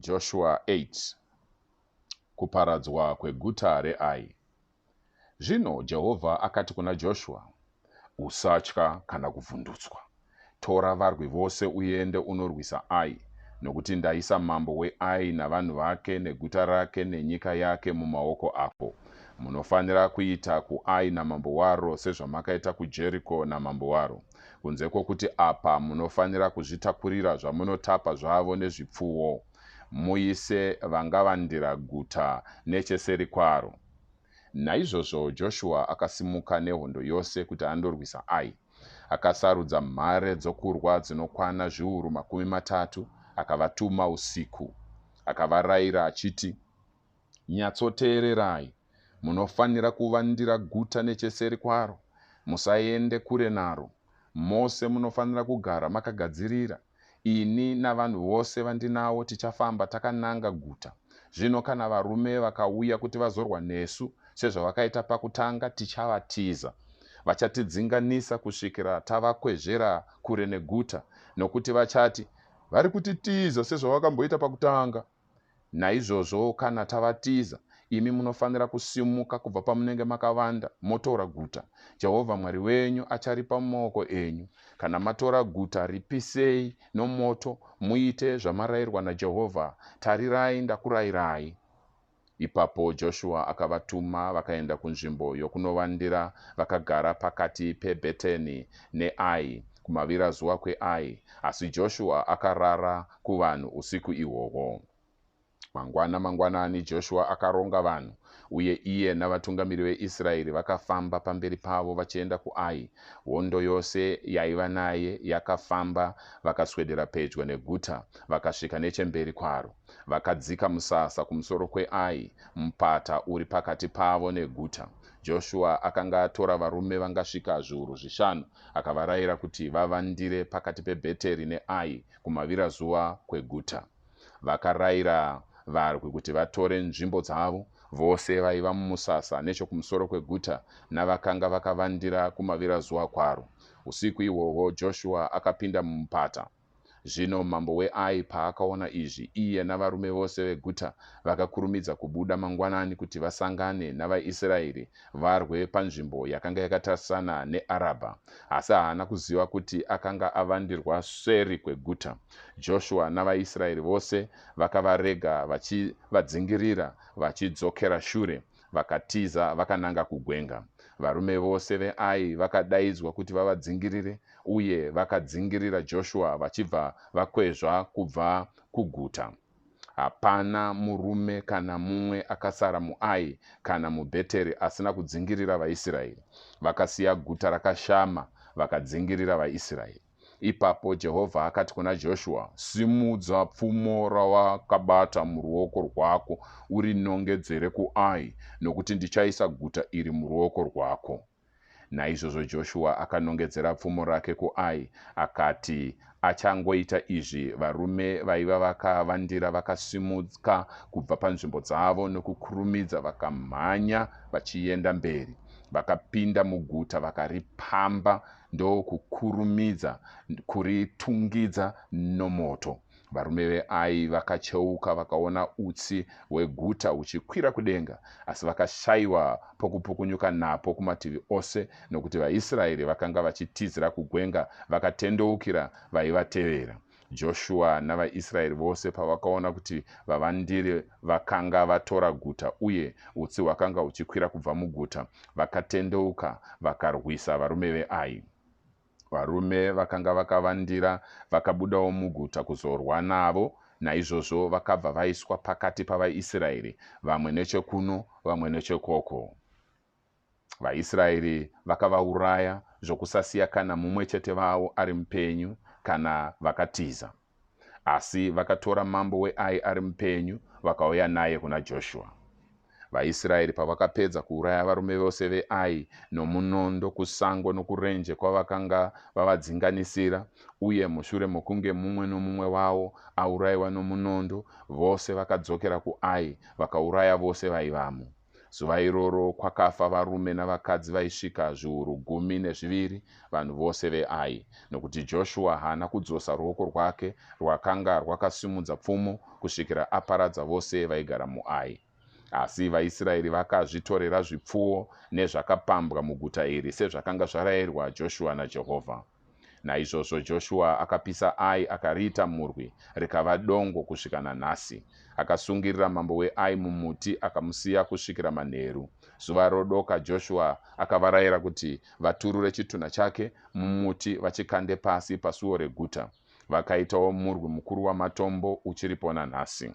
Joshua 8. Kuparadzwa kweguta reAi. Zvino Jehovha akati kuna Joshua, usatya kana kuvhundutswa. Tora varwi vose uende unorwisa Ai, nokuti ndaisa mambo weAi navanhu vake neguta rake nenyika yake mumaoko ako. Munofanira kuita kuAi namambo waro sezvamakaita kuJeriko namambo waro. Kunze kwokuti apa munofanira kuzvitakurira zvamunotapa zvavo nezvipfuwo. Muise vangavandira guta necheseri kwaro. Naizvozvo Joshua akasimuka nehondo yose kuti andorwisa Ai. Akasarudza mhare dzokurwa dzinokwana zviuru 30, akavatuma usiku. Akavarayira achiti, nyatsoteererai, munofanira kuvandira guta necheseri kwaro. Musaende kure naro. Mose munofanira kugara makagadzirira. Ini navanhu vose vandinawo tichafamba takananga guta. Zvino kana varume vakauya kuti vazorwa nesu, sezvavakaita pakutanga, tichavatiza. Vachatidzinganisa kusvikira tavakwezvera kure neguta, nokuti vachati, vari kutitiza sezvavakamboita pakutanga. Naizvozvo kana tavatiza, imi munofanira kusimuka kubva pamunenge makavanda, motora guta. Jehovha Mwari wenyu acharipa mumaoko enyu. Kana matora guta, ripisei nomoto, muite zvamarayirwa naJehovha. Tarirai, ndakurayirai. Ipapo Joshua akavatuma vakaenda kunzvimbo yokunovandira, vakagara pakati peBheteni neAi, kumavirazuva kweAi. Asi Joshua akarara kuvanhu usiku ihwohwo. Mangwanani Joshua akaronga vanhu, uye iye navatungamiri veIsraeri vakafamba pamberi pavo vachienda kuAi. Hondo yose yaiva naye yakafamba, vakaswedera pedyo neguta, vakasvika nechemberi kwaro. Vakadzika musasa kumusoro kweAi, mupata uri pakati pavo neguta. Joshua akanga atora varume vangasvika zviuru 5, akavarayira kuti vavandire pakati peBheteri neAi kumavirazuva kweguta. Vakarayira varwi kuti vatore nzvimbo dzavo, vose vaiva mumusasa nechokumusoro kweguta navakanga vakavandira kumavirazuva kwaro. Usiku ihwohwo Joshua akapinda mumupata. Zvino mambo weAi paakaona izvi, iye navarume vose veguta vakakurumidza kubuda mangwanani kuti vasangane navaIsraeri varwe panzvimbo yakanga yakatarisana neArabha. Asi haana kuziva kuti akanga avandirwa seri kweguta. Joshua navaIsraeri vose vakavarega vachivadzingirira, vachidzokera shure, vakatiza vakananga kugwenga. Varume vose veAi vakadaidzwa kuti vavadzingirire, uye vakadzingirira Joshua vachibva vakwezva kubva kuguta. Hapana murume kana mumwe akasara muAi kana muBheteri asina kudzingirira vaIsraeri. Vakasiya guta rakashama, vakadzingirira vaIsraeri. Ipapo Jehovha akati kuna Joshua, simudza pfumo rawakabata muruoko rwako urinongedzere kuAi, nokuti ndichaisa guta iri muruoko rwako. Naizvozvo Joshua akanongedzera pfumo rake kuAi, akati achangoita izvi, varume vaiva vakavandira vakasimuka kubva panzvimbo dzavo nokukurumidza, vakamhanya vachienda mberi. Vakapinda muguta vakaripamba, ndokukurumidza kuritungidza nomoto. Varume veAi vakacheuka vakaona utsi hweguta huchikwira kudenga, asi vakashayiwa pokupukunyuka napo kumativi ose, nokuti vaIsraeri vakanga vachitizira kugwenga vakatendeukira vaivatevera. Joshua navaIsraeri vose pavakaona kuti vavandiri vakanga vatora guta, uye utsi hwakanga huchikwira kubva muguta, vakatendeuka vakarwisa varume veAi. Varume vakanga vakavandira vakabudawo muguta kuzorwa navo. Naizvozvo vakabva vaiswa pakati pavaIsraeri, vamwe nechekuno vamwe nechekoko. VaIsraeri vakavauraya zvokusasiya kana mumwe chete vavo ari mupenyu kana vakatiza. Asi vakatora mambo weAi ari mupenyu vakauya naye kuna Joshua. VaIsraeri pavakapedza kuuraya varume vose veAi nomunondo, kusango nokurenje kwavakanga vavadzinganisira, uye mushure mokunge mumwe nomumwe wavo aurayiwa nomunondo, vose vakadzokera kuAi vakauraya vose vaivamo. Zuva iroro kwakafa varume navakadzi vaisvika zviuru 12 vanhu vose veAi, nokuti Joshua haana kudzosa ruoko rwake rwakanga rwakasimudza pfumo kusvikira aparadza vose vaigara muAi. Asi vaIsraeri vakazvitorera zvipfuwo nezvakapambwa muguta iri sezvakanga zvarayirwa Joshua naJehovha. Naizvozvo Joshua akapisa Ai akariita murwi rikava dongo kusvika nanhasi. Akasungirira mambo weAi mumuti akamusiya kusvikira manheru. Zuva rodoka Joshua akavarayira kuti vaturure chitunha chake mumuti vachikande pasi pasuo reguta. Vakaitawo murwi mukuru wamatombo uchiripo nanhasi.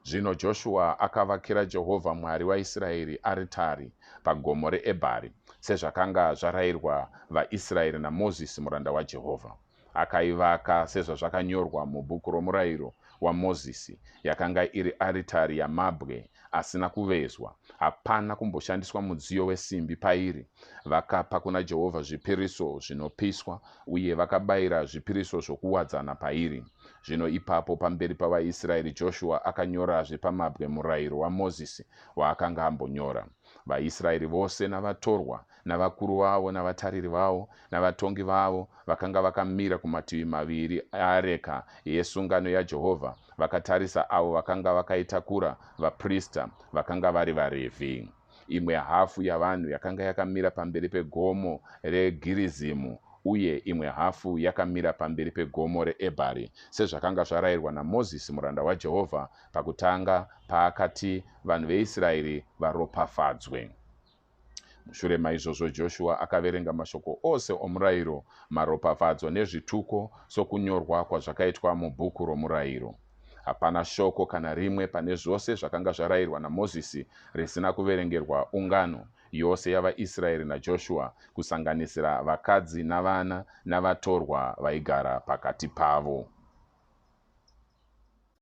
Zvino Joshua akavakira Jehovha Mwari waIsraeri aritari pagomo reEbhari, sezvakanga zvarayirwa vaIsraeri naMozisi muranda waJehovha. Akaivaka sezvazvakanyorwa mubhuku romurayiro waMozisi. Yakanga iri aritari yamabwe asina kuvezwa. Hapana kumboshandiswa mudziyo wesimbi pairi. Vakapa kuna Jehovha zvipiriso zvinopiswa uye vakabayira zvipiriso zvokuwadzana pairi. Zvino ipapo pamberi pavaIsraeri Joshua akanyorazve pamabwe murayiro waMozisi waakanga ambonyora. VaIsraeri vose navatorwa navakuru vavo navatariri vavo navatongi vavo vakanga vakamira kumativi maviri areka yesungano yaJehovha vakatarisa avo vakanga vakaitakura, vaprista vakanga vari vaRevhi. Imwe hafu yavanhu yakanga yakamira pamberi pegomo reGirizimu uye imwe hafu yakamira pamberi pegomo reEbhari, sezvakanga zvarayirwa naMozisi muranda waJehovha pakutanga paakati vanhu veIsraeri varopafadzwe. Mushure maizvozvo Joshua akaverenga mashoko ose omurayiro, maropafadzo nezvituko sokunyorwa kwazvakaitwa mubhuku romurayiro. Hapana shoko kana rimwe pane zvose zvakanga zvarayirwa naMozisi risina kuverengerwa ungano yose yavaIsraeri naJoshua, kusanganisira vakadzi navana navatorwa vaigara pakati pavo.